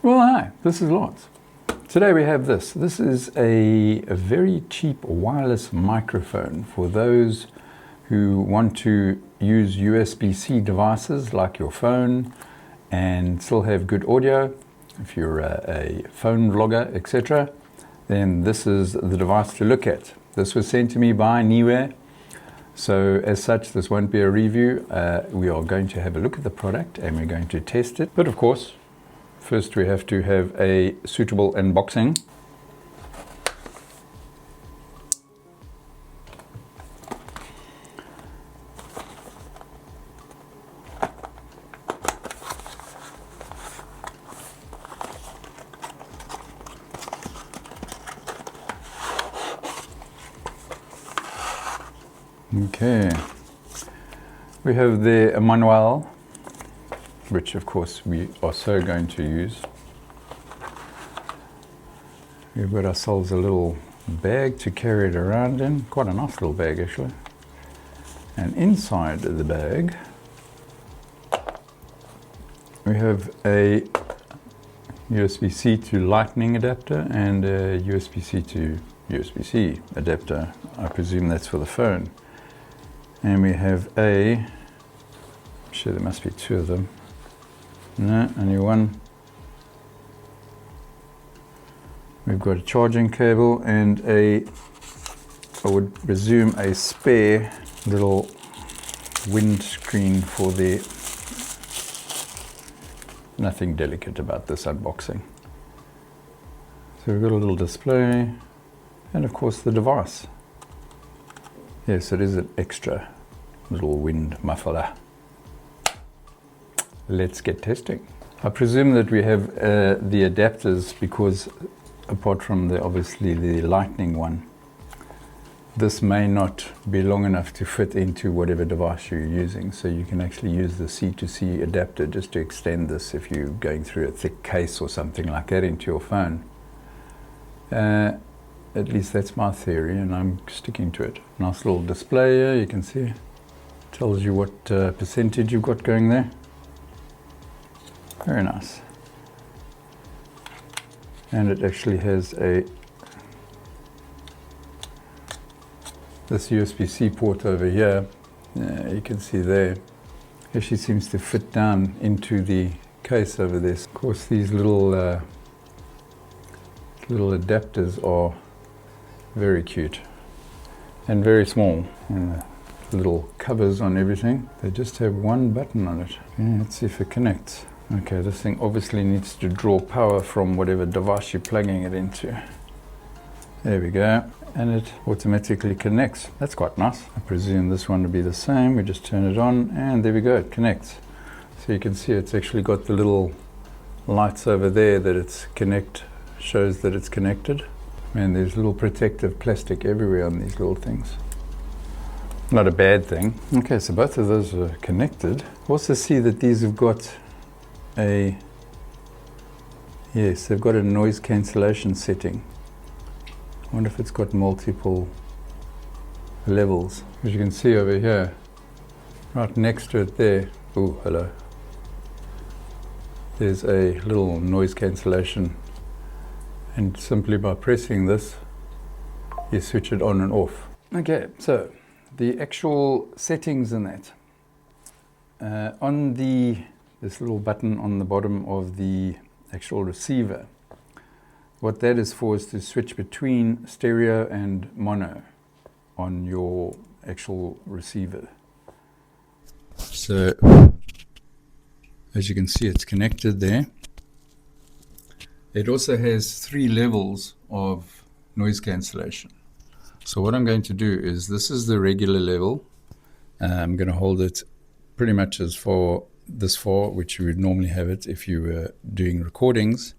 Well, hi, this is Lance. Today we have this. This is a very cheap wireless microphone for those who want to use USB-C devices like your phone and still have good audio. If you're a phone vlogger, etc., then this is the device to look at. This was sent to me by Neewer. So as such, this won't be a review. We are going to have a look at the product and we're going to test it. But of course, first we have to have a suitable unboxing. Okay, we have the manual, which of course we are so going to use. We've got ourselves a little bag to carry it around in, quite a nice little bag actually. And inside the bag we have a USB-C to Lightning adapter and a USB-C to USB-C adapter. I presume that's for the phone. And we have I'm sure there must be two of them. No, only one. We've got a charging cable and I would presume a spare little windscreen for the... Nothing delicate about this unboxing. So we've got a little display and of course the device. Yes, it is an extra little wind muffler. Let's get testing. I presume that we have the adapters because apart from obviously the Lightning one, this may not be long enough to fit into whatever device you're using. So you can actually use the C2C adapter just to extend this if you're going through a thick case or something like that into your phone. At least that's my theory and I'm sticking to it. Nice little display here, you can see. Tells you what percentage you've got going there. Very nice. And it actually has this USB-C port over here. You can see there. Actually seems to fit down into the case over there. Of course, these little adapters are very cute and very small. And the little covers on everything. They just have one button on it. Yeah, let's see if it connects. Okay, this thing obviously needs to draw power from whatever device you're plugging it into. There we go. And it automatically connects. That's quite nice. I presume this one will be the same. We just turn it on and there we go, it connects. So you can see it's actually got the little lights over there that shows that it's connected. And there's little protective plastic everywhere on these little things. Not a bad thing. Okay, so both of those are connected. Also see that these have got yes, they've got a noise cancellation setting. I wonder if it's got multiple levels. As you can see over here, right next to it there, oh, hello. There's a little noise cancellation. And simply by pressing this, you switch it on and off. Okay, so the actual settings in that. On this little button on the bottom of the actual receiver, what that is for is to switch between stereo and mono on your actual receiver. So, as you can see, it's connected there. It also has 3 levels of noise cancellation. So what I'm going to do is, this is the regular level. I'm going to hold it pretty much as far, which you would normally have it if you were doing recordings.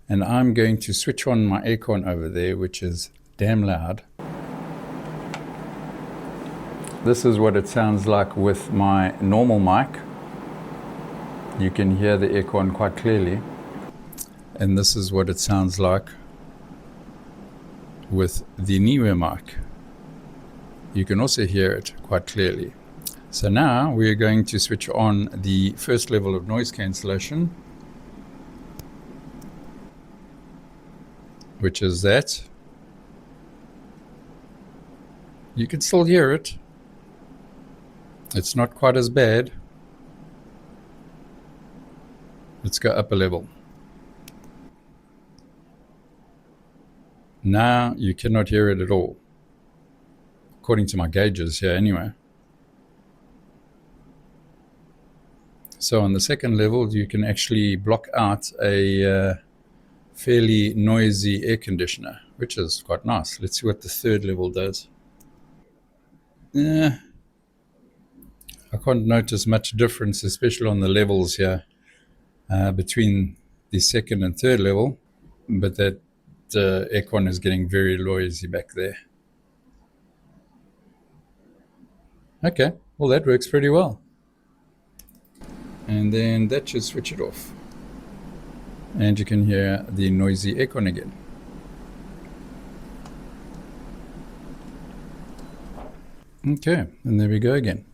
And I'm going to switch on my aircon over there, which is damn loud. This is what it sounds like with my normal mic. You can hear the aircon quite clearly. And this is what it sounds like with the Neewer mic. You can also hear it quite clearly. So now we're going to switch on the first level of noise cancellation. which is that you can still hear it. It's not quite as bad. Let's go up a level. Now you cannot hear it at all, according to my gauges here anyway. So on the second level, you can actually block out a fairly noisy air conditioner, which is quite nice. Let's see what the third level does. I can't notice much difference, especially on the levels here between the second and third level, but that aircon is getting very noisy back there. Okay, well that works pretty well. And then that should switch it off. And you can hear the noisy aircon again. Okay, and there we go again.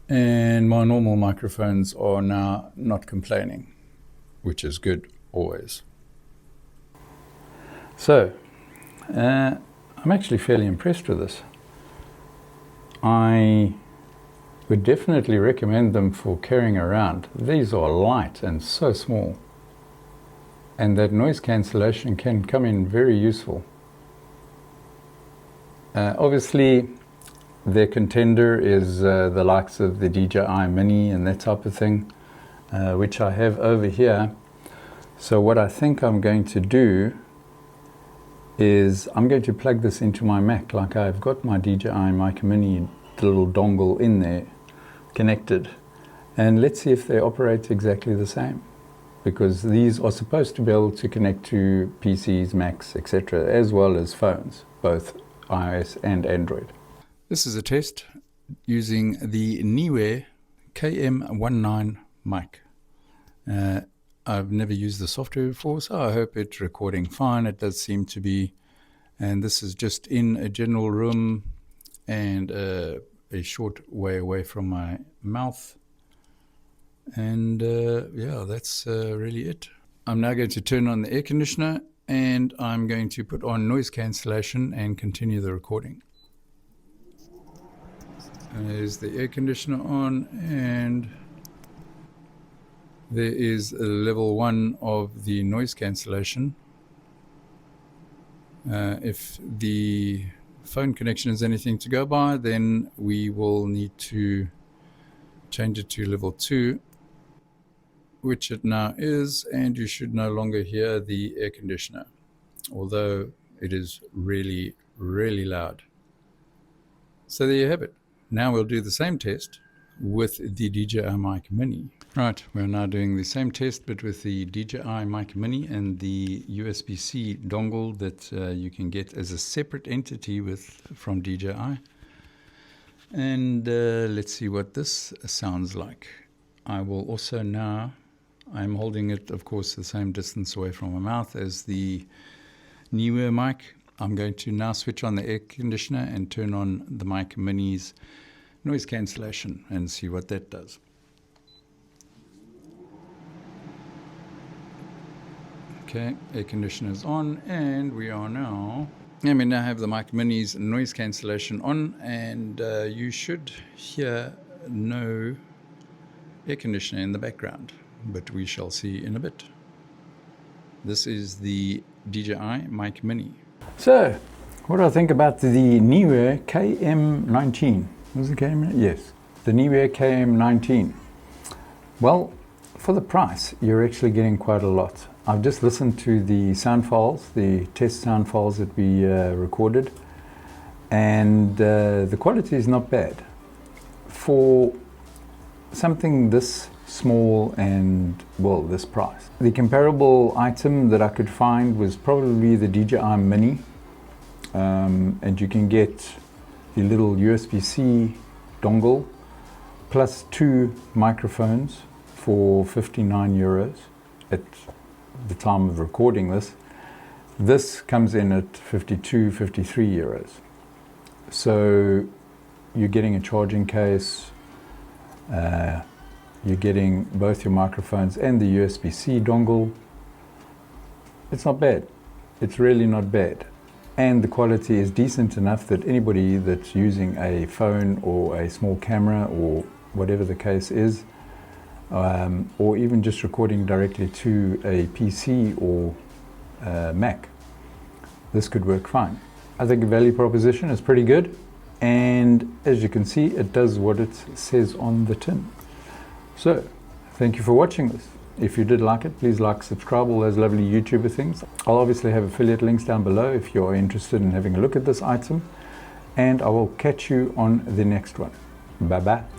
And my normal microphones are now not complaining, which is good always. So, I'm actually fairly impressed with this. I would definitely recommend them for carrying around. These are light and so small. And that noise cancellation can come in very useful. Obviously, their contender is the likes of the DJI Mini and that type of thing, which I have over here. So what I think I'm going to do is I'm going to plug this into my Mac, like I've got my DJI Mic Mini, the little dongle in there, connected. And let's see if they operate exactly the same. Because these are supposed to be able to connect to PCs, Macs, etc., as well as phones, both iOS and Android. This is a test using the Neewer KM19 mic. I've never used the software before, so I hope it's recording fine. It does seem to be. And this is just in a general room and a short way away from my mouth. And yeah, that's really it. I'm now going to turn on the air conditioner and I'm going to put on noise cancellation and continue the recording. There's the air conditioner on, and there is level 1 of the noise cancellation. If the phone connection is anything to go by, then we will need to change it to level 2, which it now is, and you should no longer hear the air conditioner, although it is really, really loud. So there you have it. Now we'll do the same test with the DJI Mic Mini. Right, we're now doing the same test, but with the DJI Mic Mini and the USB-C dongle that you can get as a separate entity from DJI. And let's see what this sounds like. I will also now, I'm holding it, of course, the same distance away from my mouth as the Neewer mic. I'm going to now switch on the air conditioner and turn on the Mic Mini's noise cancellation and see what that does. Okay, air conditioner is on, and we now have the Mic Mini's noise cancellation on, and you should hear no air conditioner in the background, but we shall see in a bit. This is the DJI Mic Mini. So, what do I think about the Neewer KM19? Was it KM? Yes, the Neewer KM19. Well, for the price, you're actually getting quite a lot. I've just listened to the sound files, the test sound files that we recorded, and the quality is not bad. For something this small and, well, this price. The comparable item that I could find was probably the DJI Mini, and you can get the little USB-C dongle plus 2 microphones for 59 euros at the time of recording this. This comes in at 52, 53 euros. So you're getting a charging case, you're getting both your microphones and the USB-C dongle. It's not bad. it's really not bad. And the quality is decent enough that anybody that's using a phone or a small camera or whatever the case is, or even just recording directly to a PC or Mac, this could work fine. I think the value proposition is pretty good, and as you can see, it does what it says on the tin. So, thank you for watching this. If you did like it, please like, subscribe, all those lovely YouTuber things. I'll obviously have affiliate links down below if you're interested in having a look at this item, and I will catch you on the next one. Bye bye.